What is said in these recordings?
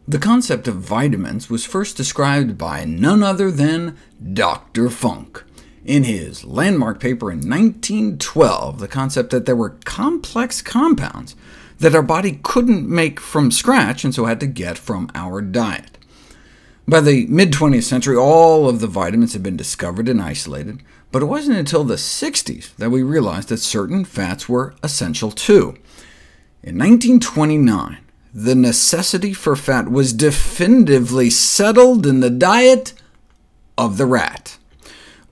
The concept of vitamins was first described by none other than Dr. Funk. In his landmark paper in 1912, the concept that there were complex compounds that our body couldn't make from scratch, and so had to get from our diet. By the mid-20th century, all of the vitamins had been discovered and isolated, but it wasn't until the 60s that we realized that certain fats were essential too. In 1929, the necessity for fat was definitively settled in the diet of the rat.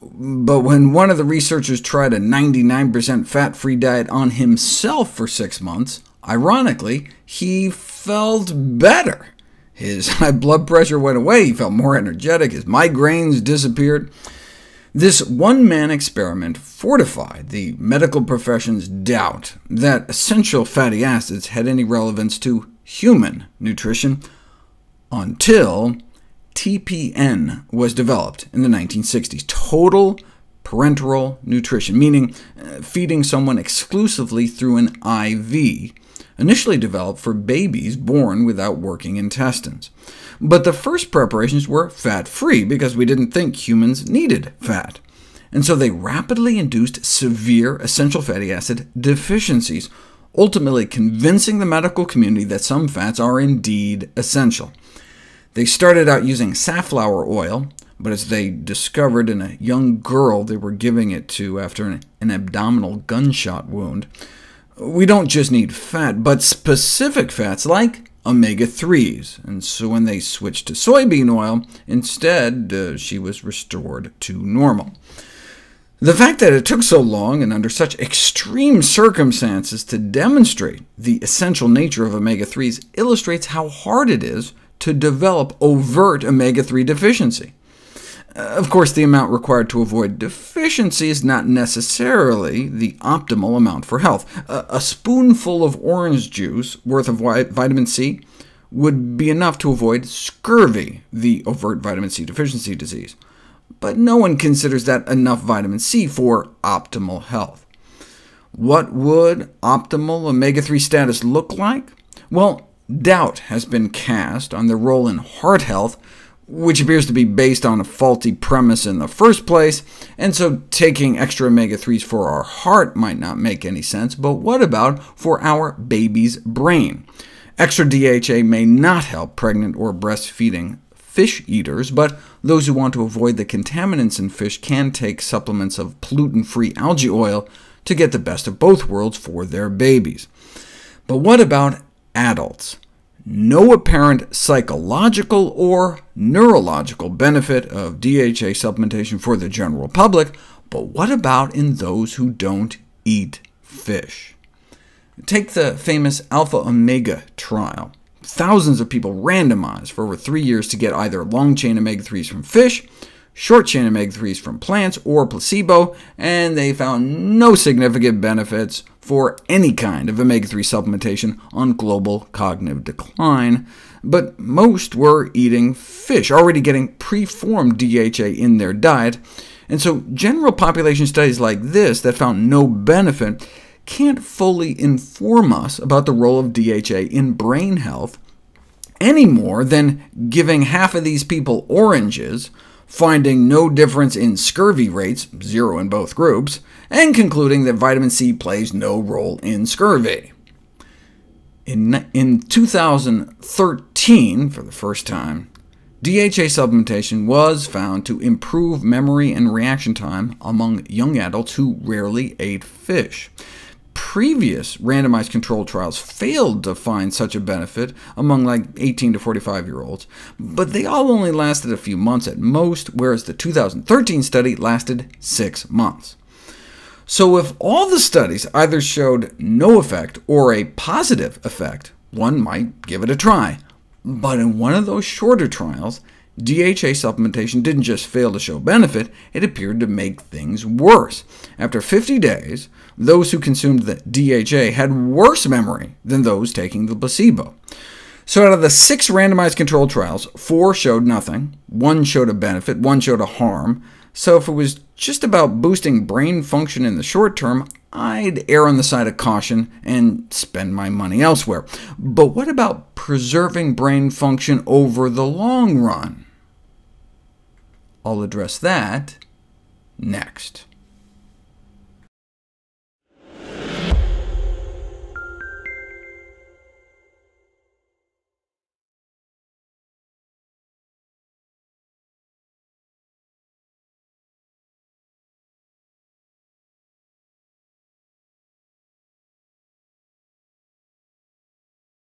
But when one of the researchers tried a 99% fat-free diet on himself for 6 months, ironically, he felt better. His high blood pressure went away, he felt more energetic, his migraines disappeared. This one-man experiment fortified the medical profession's doubt that essential fatty acids had any relevance to human nutrition, until TPN was developed in the 1960s, total parenteral nutrition, meaning feeding someone exclusively through an IV, initially developed for babies born without working intestines. But the first preparations were fat-free, because we didn't think humans needed fat, and so they rapidly induced severe essential fatty acid deficiencies, ultimately convincing the medical community that some fats are indeed essential. They started out using safflower oil, but as they discovered in a young girl they were giving it to after an abdominal gunshot wound, we don't just need fat, but specific fats like omega-3s, and so when they switched to soybean oil, instead she was restored to normal. The fact that it took so long and under such extreme circumstances to demonstrate the essential nature of omega-3s illustrates how hard it is to develop overt omega-3 deficiency. Of course, the amount required to avoid deficiency is not necessarily the optimal amount for health. A spoonful of orange juice worth of vitamin C would be enough to avoid scurvy, the overt vitamin C deficiency disease. But no one considers that enough vitamin C for optimal health. What would optimal omega-3 status look like? Well, doubt has been cast on their role in heart health, which appears to be based on a faulty premise in the first place, and so taking extra omega-3s for our heart might not make any sense. But what about for our baby's brain? Extra DHA may not help pregnant or breastfeeding fish eaters, but those who want to avoid the contaminants in fish can take supplements of pollutant-free algae oil to get the best of both worlds for their babies. But what about adults? No apparent psychological or neurological benefit of DHA supplementation for the general public, but what about in those who don't eat fish? Take the famous alpha-omega trial. Thousands of people randomized for over 3 years to get either long-chain omega-3s from fish, short-chain omega-3s from plants, or placebo, and they found no significant benefits for any kind of omega-3 supplementation on global cognitive decline. But most were eating fish, already getting preformed DHA in their diet, and so general population studies like this that found no benefit can't fully inform us about the role of DHA in brain health, any more than giving half of these people oranges, finding no difference in scurvy rates, 0 in both groups, and concluding that vitamin C plays no role in scurvy. In 2013, for the first time, DHA supplementation was found to improve memory and reaction time among young adults who rarely ate fish. Previous randomized controlled trials failed to find such a benefit among 18 to 45-year-olds, but they all only lasted a few months at most, whereas the 2013 study lasted 6 months. So if all the studies either showed no effect or a positive effect, one might give it a try. But in one of those shorter trials, DHA supplementation didn't just fail to show benefit, it appeared to make things worse. After 50 days, those who consumed the DHA had worse memory than those taking the placebo. So out of the 6 randomized controlled trials, 4 showed nothing, 1 showed a benefit, 1 showed a harm. So if it was just about boosting brain function in the short term, I'd err on the side of caution and spend my money elsewhere. But what about preserving brain function over the long run? I'll address that next.